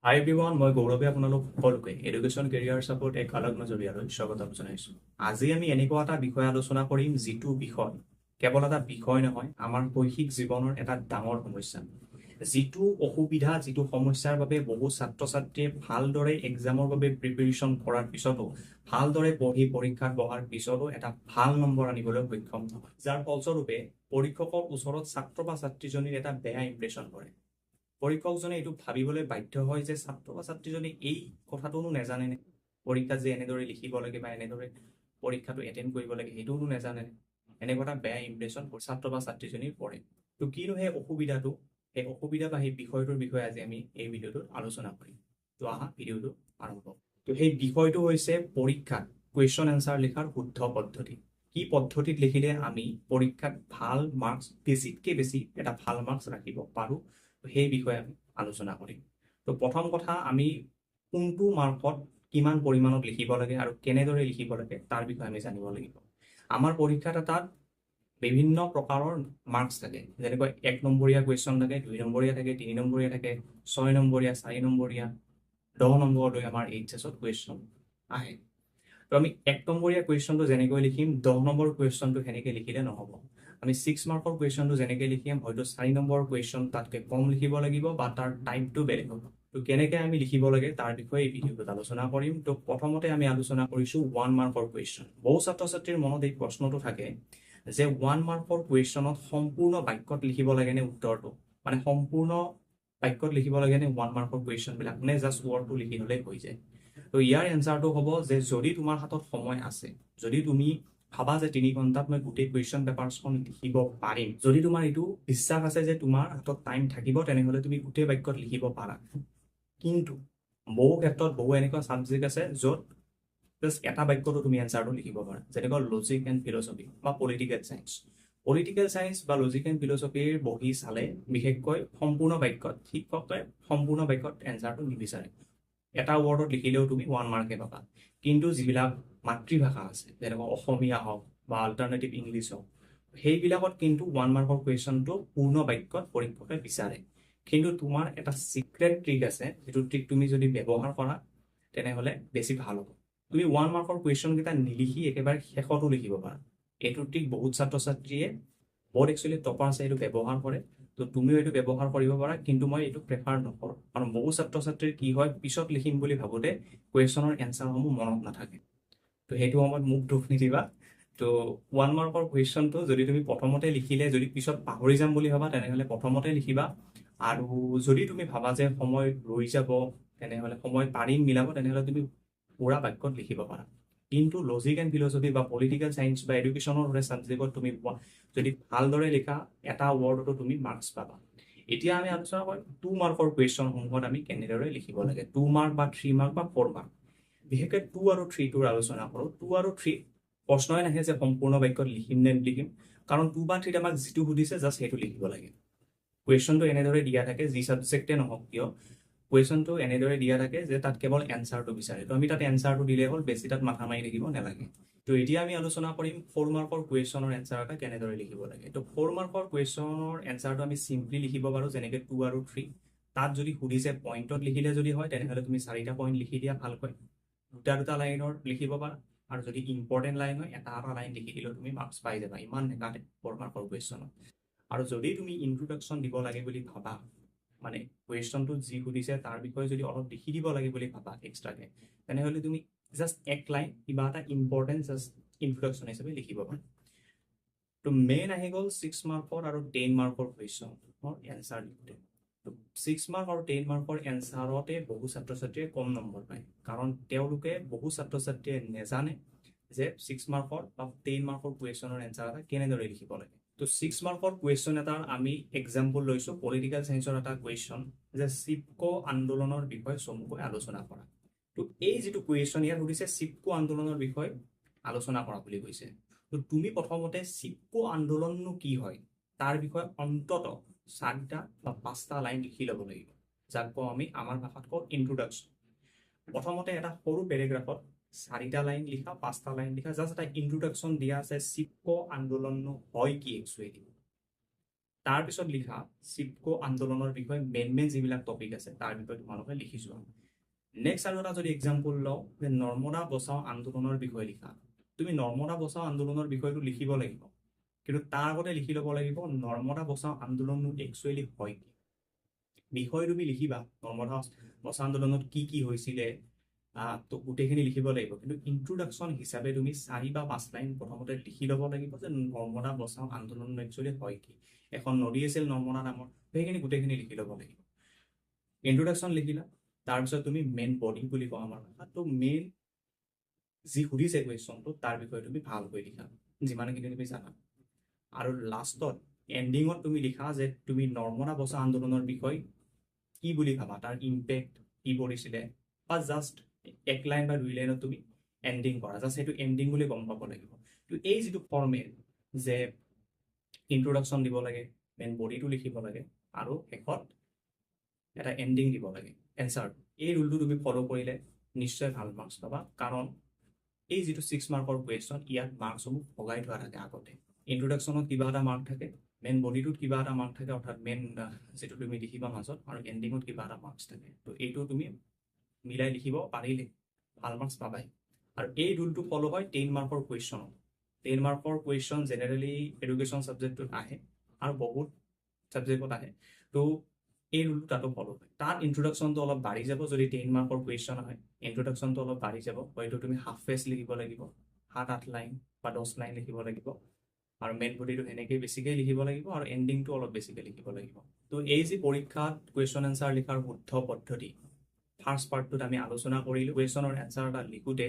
হাই everyone, মই গৌৰৱে আপোনালোক সকলোকে এডুকেশ্যন কেৰিয়াৰ ছাপোৰ্ট এক আলগ নজৰিয়ালৈ স্বাগতম জনাইছোঁ। আজি আমি এনেকুৱা এটা বিষয় আলোচনা কৰিম যিটো বিষয় কেৱল এটা বিষয় নহয়, আমাৰ শৈক্ষিক জীৱনৰ এটা ডাঙৰ সমস্যা। যিটো অসুবিধা, যিটো সমস্যাৰ বাবে বহু ছাত্ৰ ছাত্ৰীয়ে ভালদৰে এক্সামৰ বাবে প্ৰিপেৰেশ্যন কৰাৰ পিছতো, ভালদৰে পঢ়ি পৰীক্ষাত বহাৰ পিছতো এটা ভাল নম্বৰ আনিবলৈ সক্ষম নহয়, যাৰ ফলস্বৰূপে পৰীক্ষকৰ ওচৰত ছাত্ৰ বা ছাত্ৰীজনীৰ এটা বেয়া ইম্প্ৰেশ্যন পৰে। পৰীক্ষকজনে এইটো ভাবিবলৈ বাধ্য হয় যে ছাত্ৰ বা ছাত্ৰীজনে এই কথাটোনো নাজানেনে, পৰীক্ষাত যে এনেদৰে লিখিব লাগে বা এনেদৰে পৰীক্ষাটো এটেণ্ড কৰিব লাগে সেইটোনো নাজানে। এনেকুৱা এটা বেয়া ইম্প্ৰেশ্যন ছাত্ৰ বা ছাত্ৰীজনীৰ পৰে। তো কিনো সেই অসুবিধাটো, সেই অসুবিধা বা সেই বিষয়টোৰ বিষয়ে আজি আমি এই ভিডিঅ'টোত আলোচনা কৰিম। তো আহা ভিডিঅ'টো আৰম্ভ। তো সেই বিষয়টো হৈছে পৰীক্ষাত কুৱেশ্যন এনচাৰ লিখাৰ শুদ্ধ পদ্ধতি। কি পদ্ধতিত লিখিলে আমি পৰীক্ষাত ভাল মাৰ্কছ, বেছিতকৈ বেছি এটা ভাল মাৰ্কছ ৰাখিব পাৰোঁ, সেই বিষয়ে আমি আলোচনা কৰিম। তো প্ৰথম কথা, আমি কোনটো মাৰ্কত কিমান পৰিমাণত লিখিব লাগে আৰু কেনেদৰে লিখিব লাগে তাৰ বিষয়ে আমি জানিব লাগিব। আমাৰ পৰীক্ষাত এটাত বিভিন্ন প্ৰকাৰৰ মাৰ্কছ থাকে, যেনেকৈ 1 নম্বৰীয়া কুৱেশ্যন থাকে, 2 নম্বৰীয়া থাকে, 3 নম্বৰীয়া থাকে, 6 নম্বৰীয়া, 4 নম্বৰীয়া, 10 নম্বৰলৈ আমাৰ এইচএছত কুৱেশ্যন আহে। তো আমি 1 নম্বৰীয়া কুৱেশ্যনটো যেনেকৈ লিখিম, 10 নম্বৰ কুৱেশ্যনটো সেনেকৈ লিখিলে নহ'ব। আমি 6 মাৰ্কৰ কুৱেশ্যনটো যেনেকৈ লিখিম, হয়তো 4 নম্বৰ কুৱেশ্যন তাতকৈ কম লিখিব লাগিব বা তাৰ টাইপটো বেলেগ হ'ব। তো কেনেকৈ আমি লিখিব লাগে তাৰ বিষয়ে এই ভিডিঅ'টোত আলোচনা কৰিম। তো প্ৰথমতে আমি আলোচনা কৰিছোঁ 1 মাৰ্কৰ কুৱেশ্যন। বহু ছাত্ৰ ছাত্ৰীৰ মনত এই প্ৰশ্নটো থাকে যে 1 মাৰ্কৰ কুৱেশ্যনত সম্পূৰ্ণ বাক্যত লিখিব লাগেনে উত্তৰটো, মানে সম্পূৰ্ণ বাক্যত লিখিব লাগেনে 1 মাৰ্কৰ কুৱেশ্যনবিলাক, নে জাষ্ট ৱৰ্ডটো লিখি হ'লেই হৈ যায়। তো ইয়াৰ এনচাৰটো হ'ব যে যদি তোমাৰ হাতত সময় আছে, যদি তুমি ভাবা যে 3 ঘণ্টাত মই গোটেই কুৱেশ্যন পেপাৰছখন লিখিব পাৰিম, যদি তোমাৰ এইটো বিশ্বাস আছে যে তোমাৰ হাতত টাইম থাকিব, তেনেহ'লে তুমি গোটেই বাক্যত লিখিব পাৰা। কিন্তু বহু ক্ষেত্ৰত বহু এনেকুৱা ছাবজেক্ট আছে য'ত জাষ্ট এটা বাক্যতো তুমি এনচাৰটো লিখিব পাৰা, যেনেকৈ লজিক এণ্ড ফিলচফি বা পলিটিকেল চায়েন্স। পলিটিকেল চায়েন্স বা লজিক এণ্ড ফিলচফিৰ বহি চালে বিশেষকৈ সম্পূৰ্ণ বাক্যত শিক্ষকে সম্পূৰ্ণ বাক্যত এনচাৰটো নিবিচাৰে। এটা ৱৰ্ডত লিখিলেও তুমি 1 মাৰ্কে পাবা। কিন্তু যিবিলাক মাতৃভাষা আছে, যেনেকৈ অসমীয়া হওক বা অল্টাৰনেটিভ ইংলিছ হওক, সেইবিলাকত কিন্তু 1 মাৰ্কৰ কুৱেশ্যনটো পূৰ্ণ বাক্যত পৰীক্ষকে বিচাৰে। কিন্তু তোমাৰ এটা চিক্ৰেট ট্ৰিক আছে, যিটো ট্ৰিক তুমি যদি ব্যৱহাৰ কৰা তেনেহ'লে বেছি ভাল হ'ব। তুমি 1 মাৰ্কৰ কুৱেশ্যনকেইটা নিলিখি একেবাৰে শেষতো লিখিব পাৰা। এইটো ট্ৰিক বহুত ছাত্ৰ ছাত্ৰীয়ে, বহুত একচুৱেলি টপাৰ আছে, এইটো ব্যৱহাৰ কৰে। তো তুমিও এইটো ব্যৱহাৰ কৰিব পাৰা, কিন্তু মই এইটো প্ৰেফাৰ নকৰোঁ। কাৰণ বহু ছাত্ৰ ছাত্ৰীৰ কি হয়, পিছত লিখিম বুলি ভাবোঁতে কুৱেশ্যনৰ এনচাৰসমূহ মনত নাথাকে। তো সেইটো সময়ত মোক দুখ নিদিবা। তো 1 মাৰ্কৰ কুৱেশ্যনটো যদি তুমি প্ৰথমতে লিখিলে যদি পিছত পাহৰি যাম বুলি ভাবা, তেনেহ'লে প্ৰথমতে লিখিবা। আৰু যদি তুমি ভাবা যে সময় ৰৈ যাব, তেনেহ'লে সময় পাৰিম মিলাব, তেনেহ'লে তুমি পুৰা বাক্যত লিখিব পাৰা। কিন্তু লজিক এণ্ড ফিলচফি বা পলিটিকেল চায়েন্স বা এডুকেশ্যনৰ দৰে ছাবজেক্টত তুমি যদি ভালদৰে লিখা, এটা ৱৰ্ডতো তুমি মাৰ্কছ পাবা। এতিয়া আমি আলোচনা কৰিম 2 মাৰ্কৰ কুৱেশ্যনসমূহত আমি কেনেদৰে লিখিব লাগে। 2 মাৰ্ক বা 3 মাৰ্ক বা 4 মাৰ্ক। বিশেষকৈ 2 আৰু 3টোৰ আলোচনা কৰোঁ। 2 আৰু 3 প্ৰশ্নই নাহে যে সম্পূৰ্ণ বাক্যত লিখিম নে নিলিখিম, কাৰণ 2 বা 3 আমাক যিটো সুধিছে জাষ্ট সেইটো লিখিব লাগে। কুৱেশ্যনটো এনেদৰে দিয়া থাকে, যি ছাবজেক্টে নহওক কিয়, কুৱেশ্যনটো এনেদৰে দিয়া থাকে যে তাত কেৱল এনচাৰটো বিচাৰে। তো আমি তাত এনচাৰটো দিলে হ'ল, বেছি তাত মাথা মাৰি থাকিব নালাগে। তো এতিয়া আমি আলোচনা কৰিম 4 মাৰ্কৰ কুৱেশ্যনৰ এনচাৰ এটা কেনেদৰে লিখিব লাগে। তো 4 মাৰ্কৰ কুৱেশ্যনৰ এনচাৰটো আমি চিম্পলি লিখিব পাৰোঁ, যেনেকৈ 2 আৰু 3। তাত যদি সুধিছে পইণ্টত লিখিলে যদি হয়, তেনেহ'লে তুমি 4টা পইণ্ট লিখি দিয়া ভালকৈ, 2 লাইনৰ লিখিব পাৰা। আৰু যদি ইম্পৰ্টেণ্ট লাইন হয়, এটা লাইন লিখি দিলেও তুমি মাৰ্কছ পাই যাবা। ইমান নেকাটে 4 মাৰ্কৰ কুৱেশ্যনত। আৰু যদি তুমি ইন্ট্ৰডাকশ্যন দিব লাগে বুলি ভাবা, মানে কুৱেশ্যনটো যি সুধিছে তাৰ বিষয়ে যদি অলপ লিখি দিব লাগে বুলি ভাবা এক্সট্ৰাকৈ, তেনেহ'লে তুমি জাষ্ট 1 লাইন কিবা এটা ইম্পৰ্টেণ্ট জাষ্ট ইন্ট্ৰডাকশ্যন হিচাপে লিখিব পাৰা। তো মেইন আহি গ'ল 6 মাৰ্কৰ আৰু 10 মাৰ্কৰ কুৱেশ্যনৰ এনচাৰ লিখোঁতে। তো 6 মাৰ্ক আৰু 10 মাৰ্কৰ এনচাৰতে বহু ছাত্ৰ ছাত্ৰীয়ে কম নম্বৰ পায়, কাৰণ তেওঁলোকে বহু ছাত্ৰ ছাত্ৰীয়ে নেজানে যে 6 মাৰ্কৰ বা 10 মাৰ্কৰ কুৱেশ্যনৰ এনচাৰ এটা কেনেদৰে লিখিব লাগে। তো 6 মাৰ্কৰ কুৱেশ্যন এটাৰ আমি এক্সাম্পল লৈছোঁ পলিটিকেল চায়েন্সৰ এটা কুৱেশ্যন, যে চিপকো আন্দোলনৰ বিষয়ে চমুকৈ আলোচনা কৰা। তো এই যিটো কুৱেশ্যন ইয়াত সুধিছে চিপকো আন্দোলনৰ বিষয়ে আলোচনা কৰা বুলি কৈছে। তো তুমি প্ৰথমতে চিপকো আন্দোলননো কি হয় তাৰ বিষয়ে অন্তত 4টা বা 5টা লাইন লিখি ল'ব লাগিব, যাক কওঁ আমি আমাৰ ভাষাত কওঁ ইন্ট্ৰডাকশ্যন। প্ৰথমতে এটা সৰু পেৰেগ্ৰাফত 4টা লাইন লিখা, 5টা লাইন লিখা, জাষ্ট এটা ইন্ট্ৰডাকশ্যন দিয়া আছে চিপকো আন্দোলননো হয় কি একচুৱেলি। তাৰ পিছত লিখা চিপকো আন্দোলনৰ বিষয়ে মেইন যিবিলাক টপিক আছে তাৰ বিষয়ে তোমালোকে লিখি যোৱা নেক্সট আৰু এটা যদি এক্সাম্পল লওঁ যে নৰ্মদা বচাও আন্দোলনৰ বিষয়ে লিখা তুমি নৰ্মদা বচাও আন্দোলনৰ বিষয়টো লিখিব লাগিব কিন্তু তাৰ আগতে লিখি ল'ব লাগিব নৰ্মদা বচাও আন্দোলনটো একচুৱেলি হয় কি বিষয় তুমি লিখিবা নৰ্মদা বচাও আন্দোলনত কি হৈছিলে তো গোটেইখিনি লিখিব লাগিব কিন্তু ইন্ট্ৰোডাকশ্যন হিচাপে তুমি 4 বা 5 লাইন প্ৰথমতে লিখি ল'ব লাগিব যে নৰ্মদা বচাও আন্দোলন একচুৱেলি হয় কি এখন নদী আছিল নৰ্মদা নামৰ সেইখিনি গোটেইখিনি লিখি ল'ব লাগিব ইন্ট্ৰোডাকশ্যন লিখিলা তাৰপিছত তুমি মেইন বডি বুলি কোৱা আমাৰ তো মেইন যি সুধিছে কুৱেশ্যনটো তাৰ বিষয়ে তুমি ভালকৈ লিখা যিমানখিনি তুমি জানা আৰু লাষ্টত এণ্ডিঙত তুমি লিখা যে তুমি নৰ্মদা বচাও আন্দোলনৰ বিষয় কি বুলি ভাবা তাৰ ইম্পেক্ট কি পৰিছিলে বা জাষ্ট 1 লাইন বা 2 লাইনত তুমি এণ্ডিং কৰা জাষ্ট সেইটো এণ্ডিং বুলি গম পাব লাগিব তো এই যিটো ফৰ্মেট যে ইন্ট্ৰোডাকশ্যন দিব লাগে মেইন বডিটো লিখিব লাগে আৰু শেষত এটা এণ্ডিং দিব লাগে এনসাৰ এই ৰুলটো তুমি ফলো কৰিলে নিশ্চয় ভাল মাৰ্কছ পাবা কাৰণ এই যিটো 6 মাৰ্কৰ কুৱেশ্যন ইয়াত মাৰ্কছসমূহ ভগাই থোৱা থাকে আগতে ইন্ট্ৰোডাকশ্যনত কিবা এটা মাৰ্ক থাকে মেইন বডিটোত কিবা এটা মাৰ্ক থাকে অৰ্থাৎ মেইন যেটো তুমি লিখিবা মাজত আৰু এণ্ডিঙত কিবা এটা মাৰ্কছ থাকে তো এইটো তুমি মিলাই লিখিব পাৰিলে ভাল মাৰ্কছ পাবাই আৰু এই ৰুলটো ফলো হয় 10 মাৰ্কৰ কুৱেশ্যন 10 মাৰ্কৰ কুৱেশ্যন জেনেৰেলি এডুকেশ্যন সাবজেক্টত আহে আৰু বহুত সাবজেক্টত আহে তো এই ৰুলটো তাতো ফলো হয় তাৰ ইন্ট্ৰোডাকশ্যনটো অলপ বাঢ়ি যাব যদি 10 মাৰ্কৰ কুৱেশ্যন হয় ইন্ট্ৰোডাকশ্যনটো অলপ বাঢ়ি যাব হয়তো তুমি হাফ পেজ লিখিব লাগিব 7-8 লাইন বা 10 লাইন লিখিব লাগিব আৰু মেইন বডিটো এনেকৈ বেছিকৈ লিখিব লাগিব আৰু এণ্ডিংটো অলপ বেছিকৈ লিখিব লাগিব তো এই যে পৰীক্ষাত কুৱেশ্যন এনসাৰ লিখাৰ শুদ্ধ পদ্ধতি ফাৰ্ষ্ট পাৰ্টটোত আমি আলোচনা কৰিলোঁ কুৱেশ্যনৰ এনসাৰ এটা লিখোঁতে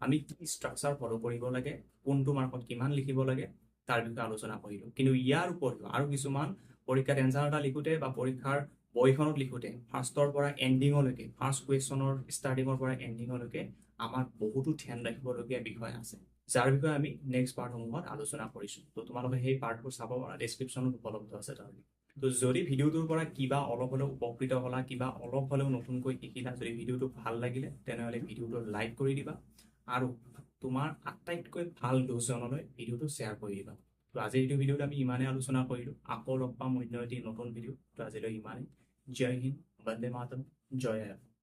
আমি কি ষ্ট্ৰাকচাৰ ফলো কৰিব লাগে কোনটো মাৰ্কত কিমান লিখিব লাগে তাৰ বিষয়ে আলোচনা কৰিলোঁ কিন্তু ইয়াৰ উপৰিও আৰু কিছুমান পৰীক্ষাত এনসাৰ এটা লিখোঁতে বা পৰীক্ষাৰ বহিখনত লিখোঁতে ফাৰ্ষ্টৰ পৰা এণ্ডিঙলৈকে ফাৰ্ষ্ট কুৱেশ্যনৰ ষ্টাৰ্টিঙৰ পৰা এণ্ডিঙলৈকে আমাক বহুতো ধ্যান ৰাখিবলগীয়া বিষয় আছে যাৰ বিষয়ে আমি নেক্সট পাৰ্টসমূহত আলোচনা কৰিছোঁ তো তোমালোকে সেই পাৰ্টবোৰ চাব পাৰা ডেছক্ৰিপশ্যনত উপলব্ধ আছে তাৰ তো যদি ভিডিঅ'টোৰ পৰা কিবা অলপ হ'লেও উপকৃত হ'লা কিবা অলপ হ'লেও নতুনকৈ শিকিলা যদি ভিডিঅ'টো ভাল লাগিলে তেনেহ'লে ভিডিঅ'টো লাইক কৰি দিবা আৰু তোমাৰ আটাইতকৈ ভাল দহজনলৈ ভিডিঅ'টো শ্বেয়াৰ কৰি দিবা তো আজিৰ এইটো ভিডিঅ'ত আমি ইমানে আলোচনা কৰিলোঁ আকৌ লগ পাম অন্য এটি নতুন ভিডিঅ' তো আজিলৈ ইমানেই জয় হিন্দ বন্দে মাতৰম জয়